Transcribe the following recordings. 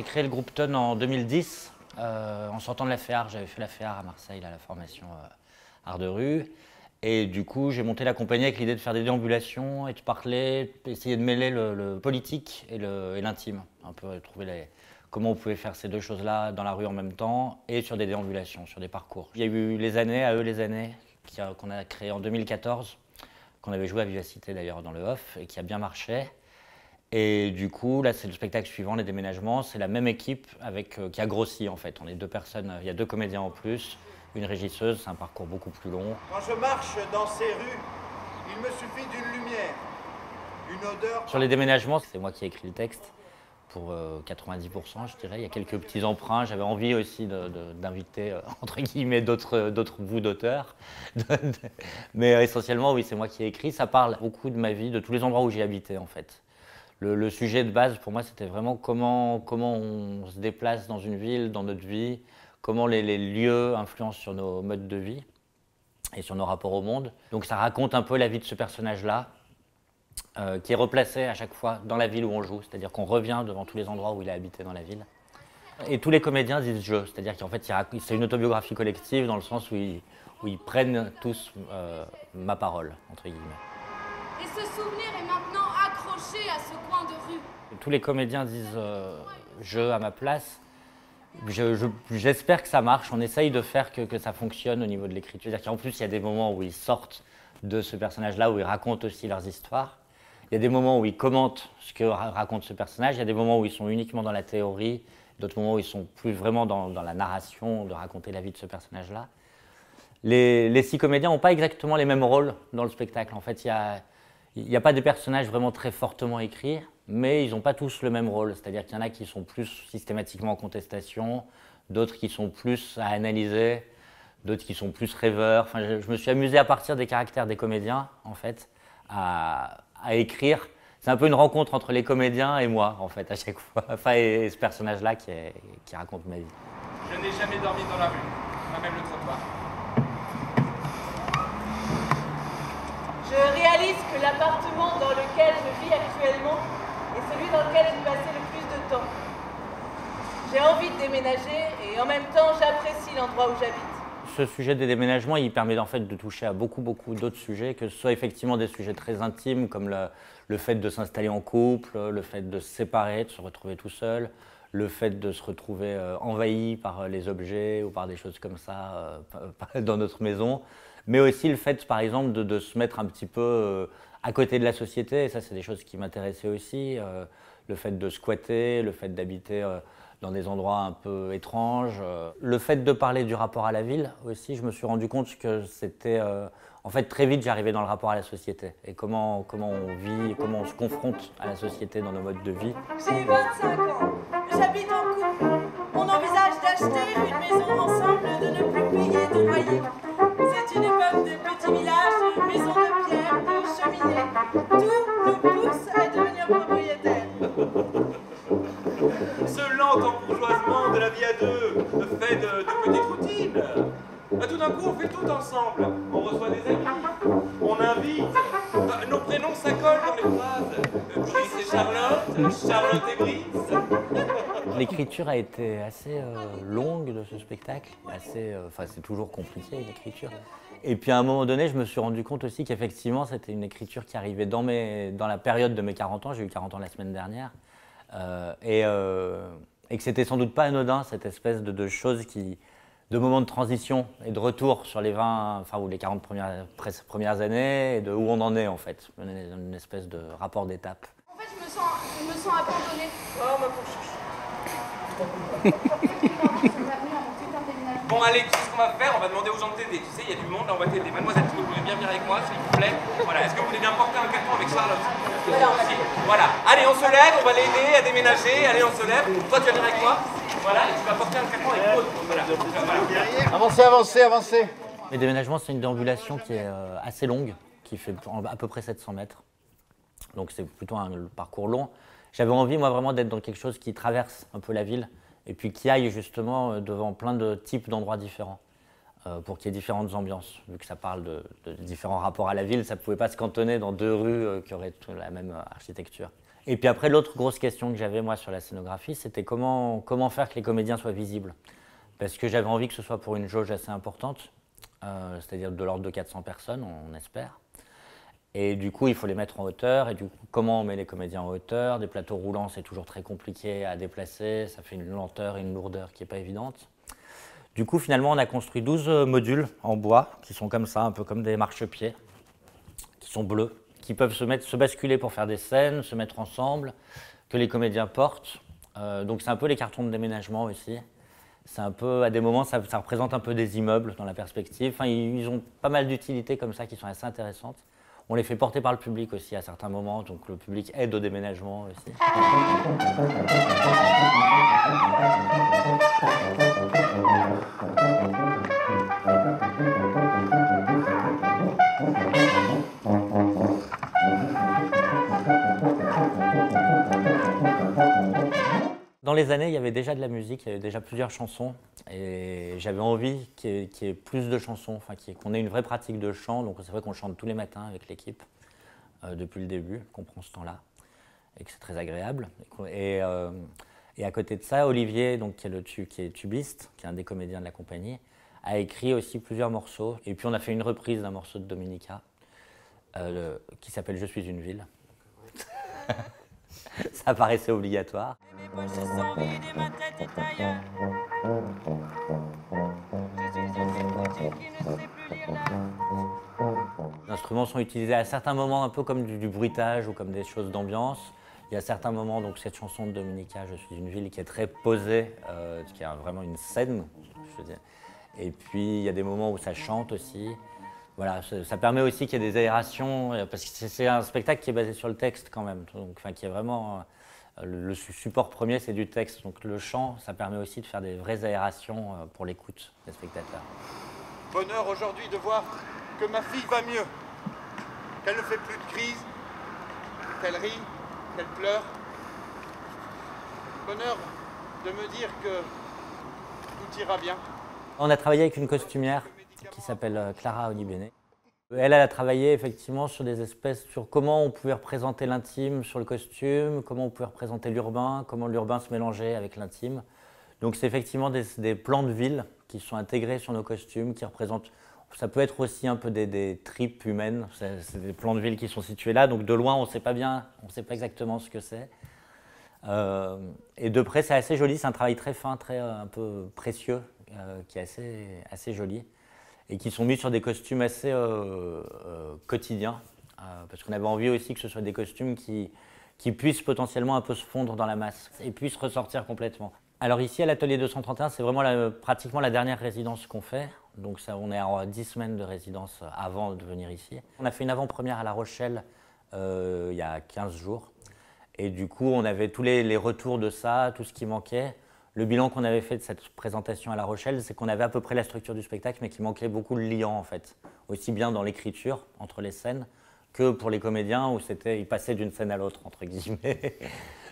J'ai créé le groupe Ton en 2010, en sortant de la FEAR. J'avais fait la FEAR à Marseille, là, la formation art de rue. Et du coup, j'ai monté la compagnie avec l'idée de faire des déambulations et de parler, essayer de mêler le politique et l'intime. Un peu trouver comment on pouvait faire ces deux choses-là dans la rue en même temps et sur des déambulations, sur des parcours. Il y a eu Les Années, à eux les Années, qu'on a créé en 2014, qu'on avait joué à Vivacité d'ailleurs dans le off et qui a bien marché. Et du coup, là, c'est le spectacle suivant, Les Déménagements. C'est la même équipe qui a grossi en fait. On est deux personnes, il y a deux comédiens en plus, une régisseuse, c'est un parcours beaucoup plus long. Quand je marche dans ces rues, il me suffit d'une lumière, une odeur. Sur Les Déménagements, c'est moi qui ai écrit le texte pour 90%, je dirais. Il y a quelques petits emprunts. J'avais envie aussi d'inviter, entre guillemets, d'autres bouts d'auteurs. Mais essentiellement, oui, c'est moi qui ai écrit. Ça parle beaucoup de ma vie, de tous les endroits où j'ai habité en fait. Le sujet de base, pour moi, c'était vraiment comment on se déplace dans une ville, dans notre vie, comment les lieux influencent sur nos modes de vie et sur nos rapports au monde. Donc ça raconte un peu la vie de ce personnage-là, qui est replacé à chaque fois dans la ville où on joue, c'est-à-dire qu'on revient devant tous les endroits où il a habité dans la ville. Et tous les comédiens disent « je », c'est-à-dire qu'en fait, c'est une autobiographie collective dans le sens où ils prennent tous ma parole, entre guillemets. Et ce souvenir est maintenant accroché à ce coin de rue. Tous les comédiens disent je à ma place. J'espère que ça marche. On essaye de faire que ça fonctionne au niveau de l'écriture. C'est-à-dire qu'en plus, il y a des moments où ils sortent de ce personnage-là, où ils racontent aussi leurs histoires. Il y a des moments où ils commentent ce que raconte ce personnage. Il y a des moments où ils sont uniquement dans la théorie. D'autres moments où ils sont plus vraiment dans la narration, de raconter la vie de ce personnage-là. Les 6 comédiens n'ont pas exactement les mêmes rôles dans le spectacle. En fait, il n'y a pas des personnages vraiment très fortement écrits, mais ils n'ont pas tous le même rôle. C'est-à-dire qu'il y en a qui sont plus systématiquement en contestation, d'autres qui sont plus à analyser, d'autres qui sont plus rêveurs. Enfin, je me suis amusé à partir des caractères des comédiens, en fait, à écrire. C'est un peu une rencontre entre les comédiens et moi, en fait, à chaque fois. Enfin, et ce personnage-là qui raconte ma vie. Je n'ai jamais dormi dans la rue, pas même le trottoir. Je réalise que l'appartement dans lequel je vis actuellement est celui dans lequel j'ai passé le plus de temps. J'ai envie de déménager et en même temps j'apprécie l'endroit où j'habite. Ce sujet des déménagements, il permet en fait de toucher à beaucoup d'autres sujets, que ce soit effectivement des sujets très intimes comme le fait de s'installer en couple, le fait de se séparer, de se retrouver tout seul, le fait de se retrouver envahi par les objets ou par des choses comme ça dans notre maison, mais aussi le fait par exemple de se mettre un petit peu à côté de la société, et ça c'est des choses qui m'intéressaient aussi, le fait de squatter, le fait d'habiter dans des endroits un peu étranges. Le fait de parler du rapport à la ville aussi, je me suis rendu compte que c'était... en fait, très vite, j'arrivais dans le rapport à la société et comment on vit, et comment on se confronte à la société dans nos modes de vie. J'ai 25 ans, j'habite en couple. On envisage d'acheter une maison ensemble, de ne plus payer de loyer. C'est une époque de petits villages, de maisons de pierre, de cheminées. Tout nous pousse à devenir propriétaires. Ce lent embourgeoisement de la vie à deux, fait de petites routines. Tout d'un coup, on fait tout ensemble. On reçoit des amis, on invite. Nos prénoms s'accolent dans les phrases. Brice et Charlotte, Charlotte et Brice. L'écriture a été assez longue de ce spectacle. Enfin, c'est toujours compliqué l'écriture. Et puis à un moment donné, je me suis rendu compte aussi qu'effectivement, c'était une écriture qui arrivait dans la période de mes 40 ans. J'ai eu 40 ans la semaine dernière. Et que c'était sans doute pas anodin, cette espèce de choses de moments de transition et de retour sur les 20, enfin, ou les 40 premières années, et de où on en est en fait, une espèce de rapport d'étape. En fait, je me sens abandonnée. Oh ma pauvre chouchou. Bon, allez, tu sais ce qu'on va faire? On va demander aux gens de t'aider. Tu sais, il y a du monde, là, on va t'aider. Mademoiselle, vous pouvez bien venir avec moi, s'il vous plaît? Voilà, est-ce que vous voulez bien porter un carton avec Charlotte? Si. Voilà, allez, on se lève, on va l'aider à déménager. Allez, on se lève. Toi, tu vas venir avec moi. Voilà, et tu vas porter un carton avec Aude. Voilà. Avancez, avancez, avancez. Les déménagements, c'est une déambulation qui est assez longue, qui fait à peu près 700 mètres. Donc c'est plutôt un parcours long. J'avais envie, moi, vraiment d'être dans quelque chose qui traverse un peu la ville et puis qui aille justement devant plein de types d'endroits différents pour qu'il y ait différentes ambiances. Vu que ça parle de différents rapports à la ville, ça ne pouvait pas se cantonner dans 2 rues qui auraient la même architecture. Et puis après, l'autre grosse question que j'avais moi sur la scénographie, c'était comment faire que les comédiens soient visibles. Parce que j'avais envie que ce soit pour une jauge assez importante, c'est-à-dire de l'ordre de 400 personnes, on espère. Et du coup, il faut les mettre en hauteur. Et du coup, comment on met les comédiens en hauteur? Des plateaux roulants, c'est toujours très compliqué à déplacer. Ça fait une lenteur et une lourdeur qui n'est pas évidente. Du coup, finalement, on a construit 12 modules en bois, qui sont comme ça, un peu comme des marchepieds, qui sont bleus, qui peuvent se basculer pour faire des scènes, se mettre ensemble, que les comédiens portent. Donc c'est un peu les cartons de déménagement aussi. C'est un peu, à des moments, ça représente un peu des immeubles dans la perspective. Enfin, ils ont pas mal d'utilités comme ça qui sont assez intéressantes. On les fait porter par le public aussi à certains moments, donc le public aide au déménagement aussi. Dans les années, il y avait déjà de la musique, il y avait déjà plusieurs chansons et j'avais envie qu'il y ait plus de chansons, enfin, qu'on ait une vraie pratique de chant. Donc c'est vrai qu'on chante tous les matins avec l'équipe depuis le début, qu'on prend ce temps-là et que c'est très agréable. Et à côté de ça, Olivier, donc, qui est tubiste, qui est un des comédiens de la compagnie, a écrit aussi plusieurs morceaux. Et puis on a fait une reprise d'un morceau de Dominica qui s'appelle « Je suis une ville ». Ça paraissait obligatoire. Les instruments sont utilisés à certains moments un peu comme du bruitage ou comme des choses d'ambiance. Il y a certains moments, donc cette chanson de Dominica, Je suis une ville, qui est très posée, qui a vraiment une scène, je veux dire. Et puis il y a des moments où ça chante aussi. Voilà, ça permet aussi qu'il y ait des aérations, parce que c'est un spectacle qui est basé sur le texte quand même, donc, enfin, qui est vraiment, le support premier c'est du texte, donc le chant, ça permet aussi de faire des vraies aérations pour l'écoute des spectateurs. Bonheur aujourd'hui de voir que ma fille va mieux, qu'elle ne fait plus de crise, qu'elle rit, qu'elle pleure. Bonheur de me dire que tout ira bien. On a travaillé avec une costumière qui s'appelle Clara Olibene. Elle a travaillé effectivement sur sur comment on pouvait représenter l'intime sur le costume, comment on pouvait représenter l'urbain, comment l'urbain se mélangeait avec l'intime. Donc c'est effectivement des plans de ville qui sont intégrés sur nos costumes, qui représentent, ça peut être aussi un peu des tripes humaines, c'est des plans de ville qui sont situés là, donc de loin on ne sait pas exactement ce que c'est. Et de près c'est assez joli, c'est un travail très fin, un peu précieux, qui est assez joli. Et qui sont mis sur des costumes assez quotidiens, parce qu'on avait envie aussi que ce soit des costumes qui puissent potentiellement un peu se fondre dans la masse et puissent ressortir complètement. Alors ici, à l'Atelier 231, c'est vraiment pratiquement la dernière résidence qu'on fait, donc ça, on est à 10 semaines de résidence avant de venir ici. On a fait une avant-première à La Rochelle il y a 15 jours, et du coup, on avait tous les retours de ça, tout ce qui manquait. Le bilan qu'on avait fait de cette présentation à La Rochelle, c'est qu'on avait à peu près la structure du spectacle, mais qu'il manquait beaucoup le liant, en fait. Aussi bien dans l'écriture, entre les scènes, que pour les comédiens, où ils passaient d'une scène à l'autre, entre guillemets.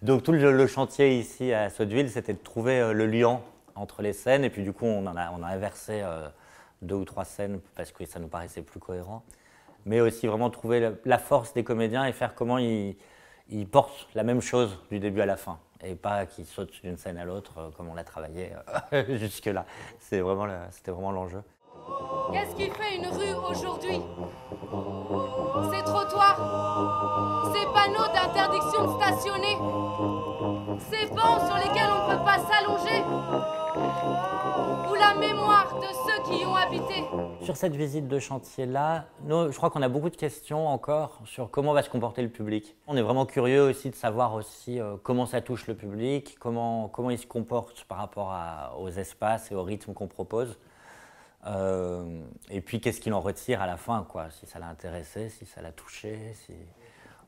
Donc tout le chantier ici à Sotteville, c'était de trouver le liant entre les scènes, et puis du coup, on a inversé 2 ou 3 scènes, parce que ça nous paraissait plus cohérent. Mais aussi vraiment trouver la force des comédiens et faire comment ils portent la même chose du début à la fin. Et pas qu'ils sautent d'une scène à l'autre comme on l'a travaillé jusque-là. C'était vraiment l'enjeu. Qu'est-ce qui fait une rue aujourd'hui? Ces trottoirs, ces panneaux d'interdiction de stationner, ces bancs sur lesquels on ne peut pas s'allonger, ou la mémoire de ceux qui y ont habité. Sur cette visite de chantier-là, je crois qu'on a beaucoup de questions encore sur comment va se comporter le public. On est vraiment curieux aussi de savoir aussi comment ça touche le public, comment il se comporte par rapport aux espaces et au rythme qu'on propose. Et puis qu'est-ce qu'il en retire à la fin, quoi, si ça l'a intéressé, si ça l'a touché,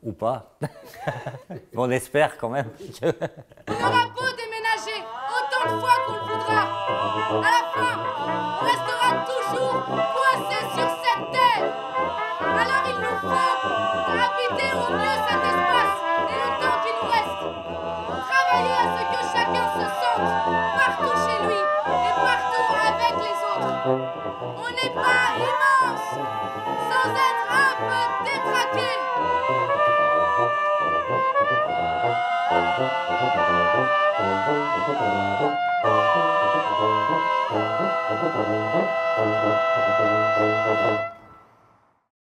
ou pas. On espère quand même que... On aura beau déménager autant de fois qu'on le voudra, à la fin, on restera toujours coincé sur cette terre. Alors il nous faut habiter au mieux cet espace et le temps qu'il nous reste. Travailler à ce que chacun se sente partout chez lui et partout avec les autres. On n'est pas immense sans être un peu détraqué. Thank you.